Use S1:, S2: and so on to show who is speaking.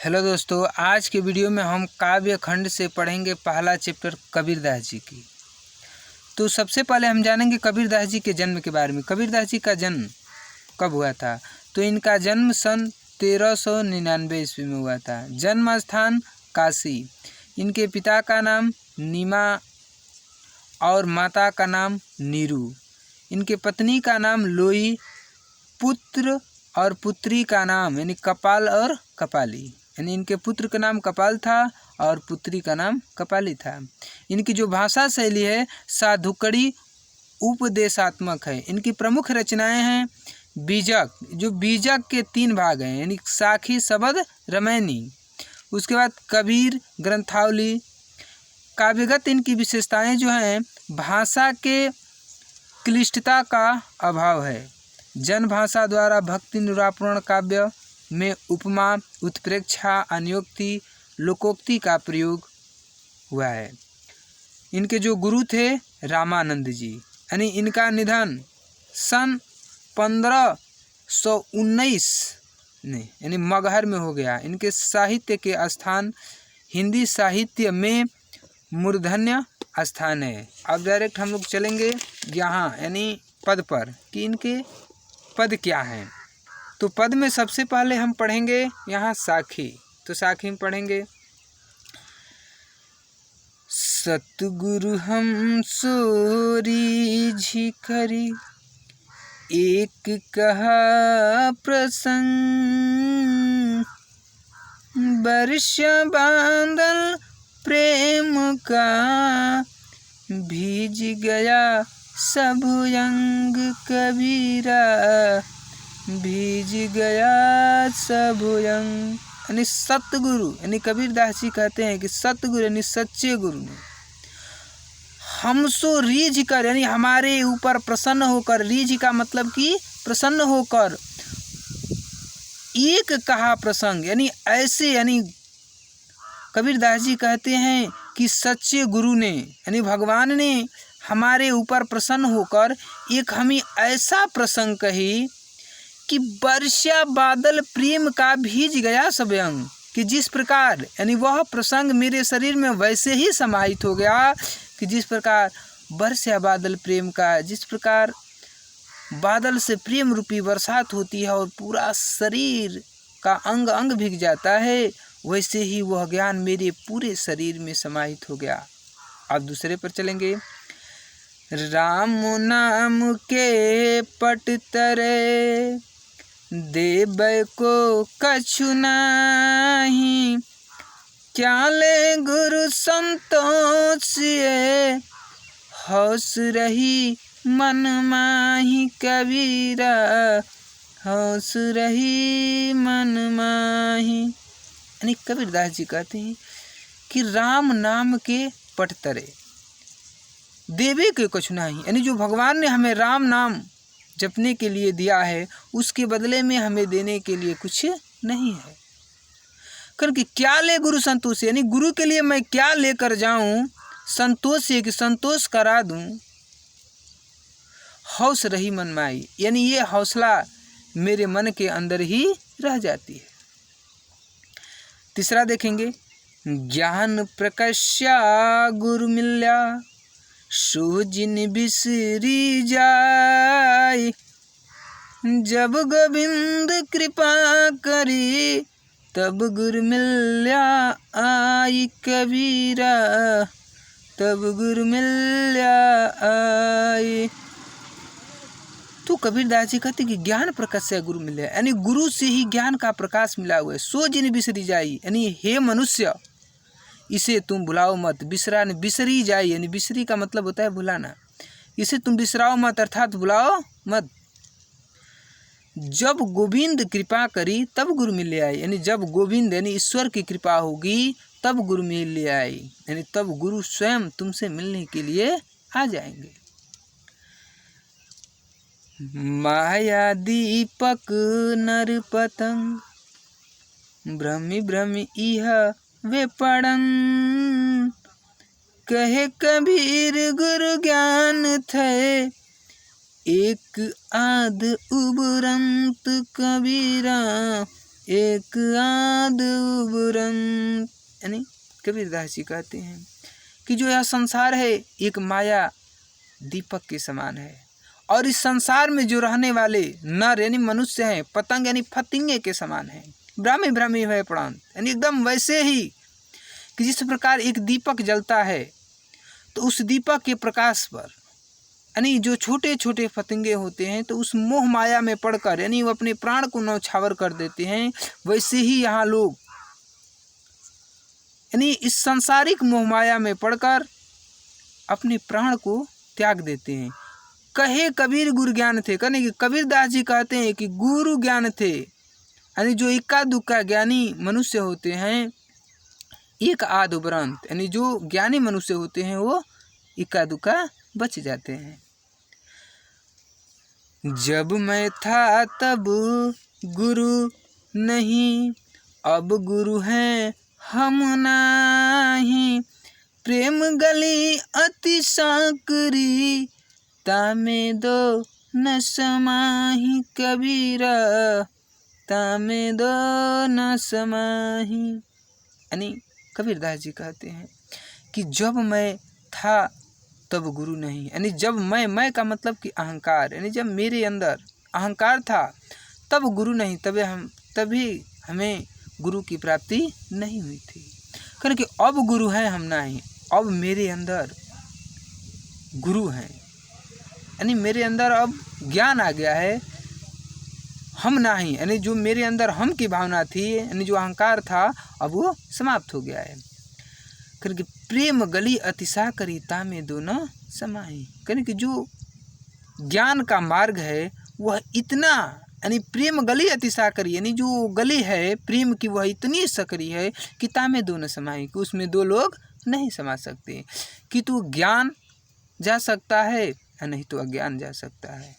S1: Hello दोस्तों, आज के वीडियो में हम काव्य खंड से पढ़ेंगे पहला चैप्टर कबीरदास जी की। तो सबसे पहले हम जानेंगे कबीरदास जी के जन्म के बारे में। कबीरदास जी का जन्म कब हुआ था? तो इनका जन्म सन 1399 ईस्वी में हुआ था। जन्म स्थान काशी। इनके पिता का नाम नीमा और माता का नाम नीरू। इनके पत्नी का नाम लोई, पुत्र और पुत्री का नाम यानी कपाल और कपाली। यानी इनके पुत्र का नाम कपाल था और पुत्री का नाम कपाली था। इनकी जो भाषा शैली है साधुकड़ी उपदेशात्मक है। इनकी प्रमुख रचनाएं हैं बीजक, जो बीजक के 3 भाग हैं यानी साखी, शबद, रमैनी। उसके बाद कबीर, ग्रंथावली। काव्यगत इनकी विशेषताएं जो हैं, भाषा के क्लिष्टता का अभाव है। जन भाषा द्वारा भक्ति निरूपण काव्य में उपमा, उत्प्रेक्षा, अन्योक्ति, लोकोक्ति का प्रयोग हुआ है। इनके जो गुरु थे रामानंद जी, यानी इनका निधन सन 1519 में यानी मगहर में हो गया। इनके साहित्य के स्थान हिंदी साहित्य में मूर्धन्य स्थान है। अब डायरेक्ट हम लोग चलेंगे यहाँ यानी पद पर कि इनके पद क्या हैं। तो पद में सबसे पहले हम पढ़ेंगे यहाँ साखी। तो साखी में पढ़ेंगे सतगुरु हम सोरी झिकरी एक कहा प्रसंग वर्ष बांधल प्रेम का भीज गया सब अंग कबीरा भीज गया सब अंग। यानी सतगुरु यानी कबीरदास जी कहते हैं कि सतगुरु यानी सच्चे गुरु ने हमसो रीझ कर यानी हमारे ऊपर प्रसन्न होकर, रीझ का मतलब कि प्रसन्न होकर, एक कहा प्रसंग यानी ऐसे, यानी कबीरदास जी कहते हैं कि सच्चे गुरु ने यानी भगवान ने हमारे ऊपर प्रसन्न होकर एक हमें ऐसा प्रसंग कही कि वर्षा बादल प्रेम का भीज गया सब अंग। कि जिस प्रकार यानी वह प्रसंग मेरे शरीर में वैसे ही समाहित हो गया कि जिस प्रकार वर्षा बादल प्रेम का, जिस प्रकार बादल से प्रेम रूपी बरसात होती है और पूरा शरीर का अंग अंग भीग जाता है, वैसे ही वह ज्ञान मेरे पूरे शरीर में समाहित हो गया। अब दूसरे पर चलेंगे। राम नाम के पट तरे देव को कछु नाही, क्या ले गुरु संतोष ये हौस रही मन माही कबीरा हौस रही मन माही। यानी कबीरदास जी कहते हैं कि राम नाम के पट तरे देवे के कुछ नहीं, यानी जो भगवान ने हमें राम नाम जपने के लिए दिया है उसके बदले में हमें देने के लिए कुछ नहीं है। क्योंकि क्या ले गुरु संतोष, यानी गुरु के लिए मैं क्या लेकर जाऊं संतोष से कि संतोष करा दूं। हौस रही मन माई, यानी ये हौसला मेरे मन के अंदर ही रह जाती है। तीसरा देखेंगे। ज्ञान प्रकाश्या गुरु मिल्या सो जिन बिसरी जाय, जब गोविंद कृपा करी तब गुरु मिल्या आई कबीरा तब गुरु मिल्या आई। तो कबीरदास जी कहते कि ज्ञान प्रकाश से गुरु मिले, यानी गुरु से ही ज्ञान का प्रकाश मिला हुआ है। सो जिन बिसरी जाई, यानी हे मनुष्य इसे तुम भुलाओ मत। बिसरा बिसरी जाए यानी बिसरी का मतलब होता है भुलाना। इसे तुम बिसराओ मत अर्थात भुलाओ मत। जब गोविंद कृपा करी तब गुरु मिल आए, यानी जब गोविंद यानी ईश्वर की कृपा होगी तब गुरु मिल आए, यानी तब गुरु स्वयं तुमसे मिलने के लिए आ जाएंगे। माया दीपक नर पतंग भ्रमि भ्रमि इह वे पड़न, कहे कबीर गुरु ज्ञान थे एक आध उबरंत कबीरा एक आध उबरन। यानी कबीरदास जी कहते हैं कि जो यह संसार है एक माया दीपक के समान है, और इस संसार में जो रहने वाले नर यानी मनुष्य हैं, पतंग यानी फतिंगे के समान है, ब्राह्मी ब्राह्मी है प्रांत, यानी एकदम वैसे ही कि जिस प्रकार एक दीपक जलता है तो उस दीपक के प्रकाश पर यानी जो छोटे छोटे फतिंगे होते हैं तो उस मोह माया में पड़कर यानी वो अपने प्राण को न्यौछावर कर देते हैं, वैसे ही यहाँ लोग यानी इस सांसारिक मोह माया में पड़कर अपने प्राण को त्याग देते हैं। कहे कबीर गुरु ज्ञान थे, कहने कि कबीरदास जी कहते हैं कि गुरु ज्ञान थे, यानी जो इक्का दुक्का ज्ञानी मनुष्य होते हैं, एक आध उपरांत यानी जो ज्ञानी मनुष्य होते हैं वो इक्का दुक्का बच जाते हैं। जब मैं था तब गुरु नहीं, अब गुरु हैं हम नाही, प्रेम गली अति सांकरी, तामे दो न समाही कबीरा, तामे दो न समाही। यानी कबीरदास जी कहते हैं कि जब मैं था तब गुरु नहीं, यानी जब मैं का मतलब कि अहंकार, यानी जब मेरे अंदर अहंकार था तब गुरु नहीं, तभी हमें गुरु की प्राप्ति नहीं हुई थी। कहने कि अब गुरु हैं हम नहीं, अब मेरे अंदर गुरु हैं, यानी मेरे अंदर अब ज्ञान आ गया है, हम नहीं, यानी जो मेरे अंदर हम की भावना थी, यानी जो अहंकार था अब वो समाप्त हो गया है। कहने कि प्रेम गली अतिशा करी, तामे दो न समाही। कहने कि जो ज्ञान का मार्ग है वह इतना, यानी प्रेम गली अतिशा करी, यानी जो गली है प्रेम की वह इतनी सकरी है कि तामे दो न समाही, कि उसमें दो लोग नहीं समा सकते, कि तो ज्ञान जा सकता है या नहीं तो अज्ञान जा सकता है।